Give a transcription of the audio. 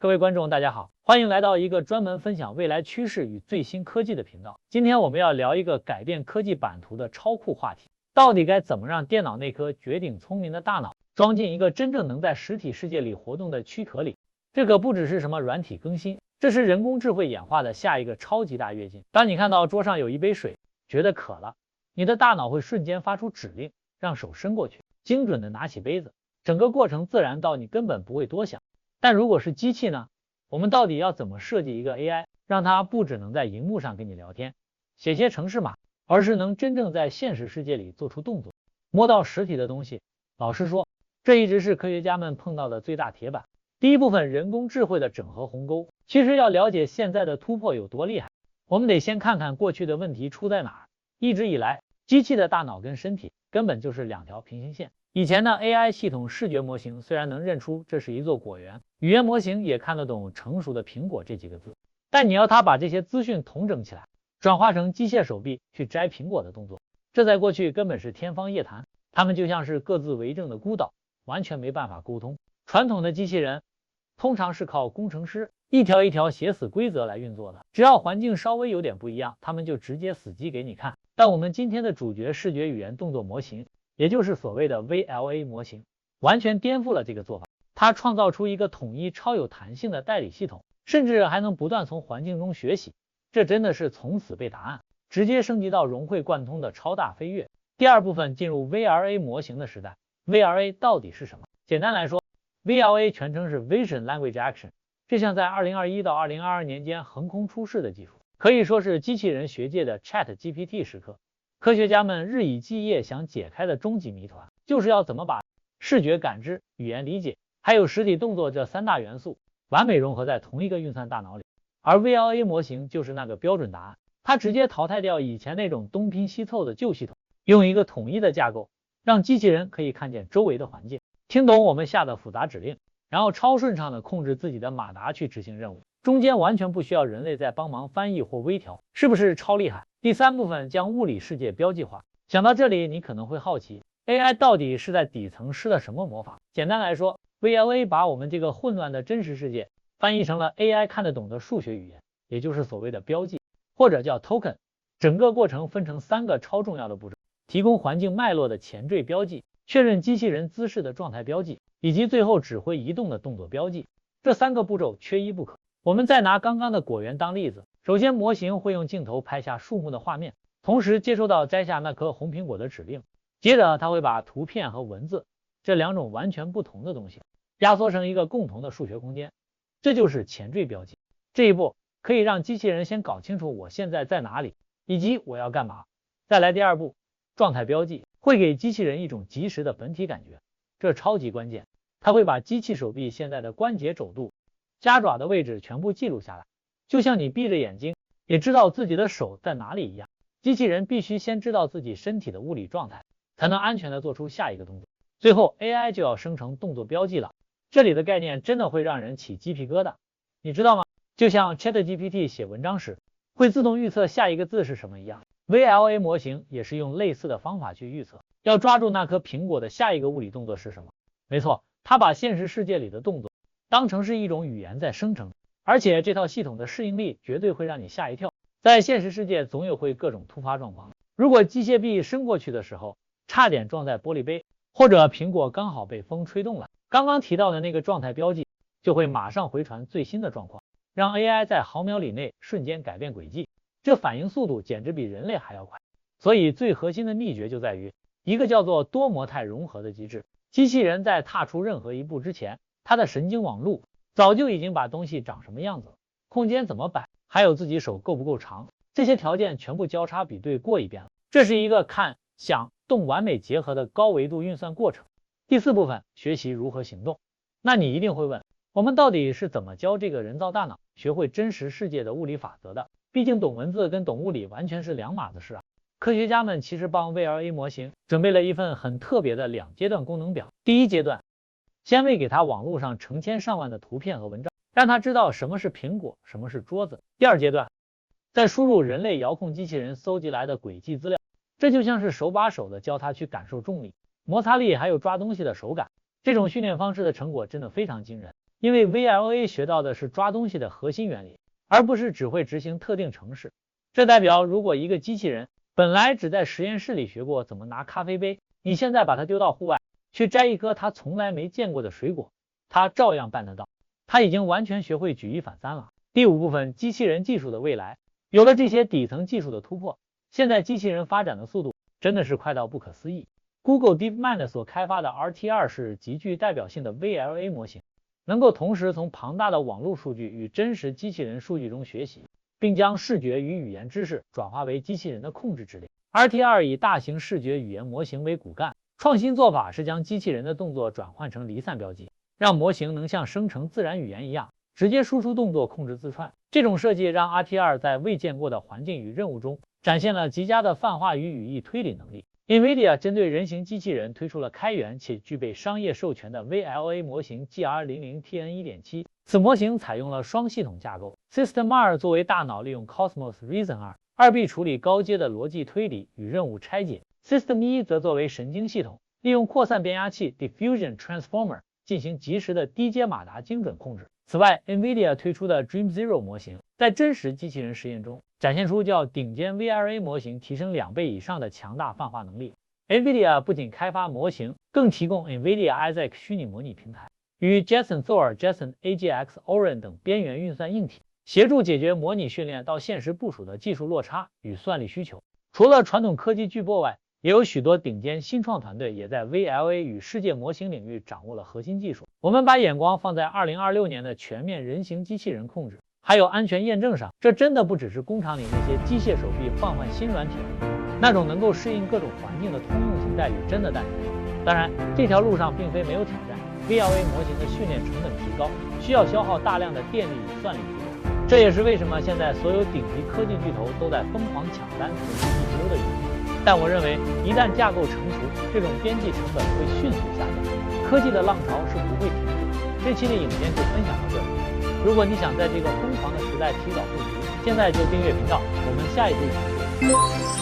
各位观众，大家好，欢迎来到一个专门分享未来趋势与最新科技的频道。今天我们要聊一个改变科技版图的超酷话题，到底该怎么让电脑那颗绝顶聪明的大脑装进一个真正能在实体世界里活动的躯壳里？这可不只是什么软体更新，这是人工智慧演化的下一个超级大跃进。当你看到桌上有一杯水，觉得渴了，你的大脑会瞬间发出指令，让手伸过去，精准的拿起杯子，整个过程自然到你根本不会多想。但如果是机器呢？我们到底要怎么设计一个 AI， 让它不只能在荧幕上跟你聊天，写些程式码，而是能真正在现实世界里做出动作，摸到实体的东西？老实说，这一直是科学家们碰到的最大铁板。第一部分，人工智慧的整合鸿沟。其实要了解现在的突破有多厉害，我们得先看看过去的问题出在哪儿。一直以来，机器的大脑跟身体根本就是两条平行线。以前的 AI 系统视觉模型虽然能认出这是一座果园，语言模型也看得懂成熟的苹果这几个字，但你要它把这些资讯统整起来，转化成机械手臂去摘苹果的动作，这在过去根本是天方夜谭。它们就像是各自为政的孤岛，完全没办法沟通。传统的机器人通常是靠工程师一条一条写死规则来运作的，只要环境稍微有点不一样，他们就直接死机给你看。但我们今天的主角视觉语言动作模型，也就是所谓的 VLA 模型，完全颠覆了这个做法。它创造出一个统一超有弹性的代理系统，甚至还能不断从环境中学习，这真的是从此背答案，直接升级到融会贯通的超大飞跃。第二部分进入 VLA 模型的时代。VLA 到底是什么？简单来说， VLA 全称是 Vision Language Action， 这项在2021到2022年间横空出世的技术，可以说是机器人学界的 ChatGPT 时刻。科学家们日以继夜想解开的终极谜团，就是要怎么把视觉感知、语言理解还有实体动作这三大元素完美融合在同一个运算大脑里。而 VLA 模型就是那个标准答案，它直接淘汰掉以前那种东拼西凑的旧系统，用一个统一的架构，让机器人可以看见周围的环境，听懂我们下的复杂指令，然后超顺畅的控制自己的马达去执行任务，中间完全不需要人类再帮忙翻译或微调，是不是超厉害？第三部分将物理世界标记化。想到这里，你可能会好奇， AI 到底是在底层施了什么魔法？简单来说， VLA 把我们这个混乱的真实世界翻译成了 AI 看得懂的数学语言，也就是所谓的标记，或者叫 token。 整个过程分成三个超重要的步骤：提供环境脉络的前缀标记，确认机器人姿势的状态标记，以及最后指挥移动的动作标记。这三个步骤缺一不可。我们再拿刚刚的果园当例子，首先模型会用镜头拍下树木的画面，同时接收到摘下那颗红苹果的指令，接着它会把图片和文字这两种完全不同的东西压缩成一个共同的数学空间，这就是前缀标记。这一步可以让机器人先搞清楚我现在在哪里，以及我要干嘛。再来第二步，状态标记，会给机器人一种即时的本体感觉，这超级关键。它会把机器手臂现在的关节肘度、夹爪的位置全部记录下来，就像你闭着眼睛也知道自己的手在哪里一样。机器人必须先知道自己身体的物理状态，才能安全的做出下一个动作。最后 AI 就要生成动作标记了，这里的概念真的会让人起鸡皮疙瘩，你知道吗？就像 ChatGPT 写文章时会自动预测下一个字是什么一样， VLA 模型也是用类似的方法去预测要抓住那颗苹果的下一个物理动作是什么。没错，它把现实世界里的动作当成是一种语言在生成，而且这套系统的适应力绝对会让你吓一跳。在现实世界总有会各种突发状况，如果机械臂伸过去的时候差点撞在玻璃杯，或者苹果刚好被风吹动了，刚刚提到的那个状态标记就会马上回传最新的状况，让 AI 在毫秒里内瞬间改变轨迹，这反应速度简直比人类还要快。所以最核心的秘诀就在于一个叫做多模态融合的机制。机器人在踏出任何一步之前，它的神经网路早就已经把东西长什么样子，空间怎么摆，还有自己手够不够长，这些条件全部交叉比对过一遍了。这是一个看、想、动完美结合的高维度运算过程。第四部分，学习如何行动。那你一定会问，我们到底是怎么教这个人造大脑学会真实世界的物理法则的？毕竟懂文字跟懂物理完全是两码子事啊。科学家们其实帮 VLA 模型准备了一份很特别的两阶段功能表。第一阶段，先喂给它网络上成千上万的图片和文章，让它知道什么是苹果，什么是桌子。第二阶段，再输入人类遥控机器人搜集来的轨迹资料，这就像是手把手的教它去感受重力、摩擦力还有抓东西的手感。这种训练方式的成果真的非常惊人，因为 VLA 学到的是抓东西的核心原理，而不是只会执行特定程式。这代表，如果一个机器人本来只在实验室里学过怎么拿咖啡杯，你现在把它丢到户外，去摘一颗他从来没见过的水果，他照样办得到。他已经完全学会举一反三了。第5部分，机器人技术的未来。有了这些底层技术的突破，现在机器人发展的速度真的是快到不可思议。Google DeepMind 所开发的 RT2 是极具代表性的 VLA 模型，能够同时从庞大的网络数据与真实机器人数据中学习，并将视觉与语言知识转化为机器人的控制指令。RT2 以大型视觉语言模型为骨干，创新做法是将机器人的动作转换成离散标记，让模型能像生成自然语言一样，直接输出动作控制字串。这种设计让 RT2 在未见过的环境与任务中展现了极佳的泛化与语义推理能力。NVIDIA 针对人形机器人推出了开源且具备商业授权的 VLA 模型 GR00TN1.7， 此模型采用了双系统架构 ，System 2作为大脑，利用 Cosmos Reason 2B 处理高阶的逻辑推理与任务拆解 ，System 1则作为神经系统，利用扩散变压器 Diffusion Transformer 进行即时的低阶马达精准控制。此外 ，NVIDIA 推出的 Dream Zero 模型在真实机器人实验中展现出较顶尖 VLA 模型提升2倍以上的强大泛化能力。NVIDIA 不仅开发模型，更提供 NVIDIA Isaac 虚拟模拟平台，与 Jetson Thor、Jetson AGX、Orin 等边缘运算硬体，协助解决模拟训练到现实部署的技术落差与算力需求。除了传统科技巨擘外，也有许多顶尖新创团队也在 VLA 与世界模型领域掌握了核心技术。我们把眼光放在2026年的全面人形机器人控制，还有安全验证上。这真的不只是工厂里那些机械手臂换新软体而已，那种能够适应各种环境的通用型代理真的诞生了。当然，这条路上并非没有挑战。VLA 模型的训练成本提高，需要消耗大量的电力与算力提供，这也是为什么现在所有顶级科技巨头都在疯狂抢单囤积 GPU 的原因。但我认为，一旦架构成熟，这种边际成本会迅速下降，科技的浪潮是不会停止的。这期的影片就分享到这里。如果你想在这个疯狂的时代提早布局，现在就订阅频道，我们下一部影片见。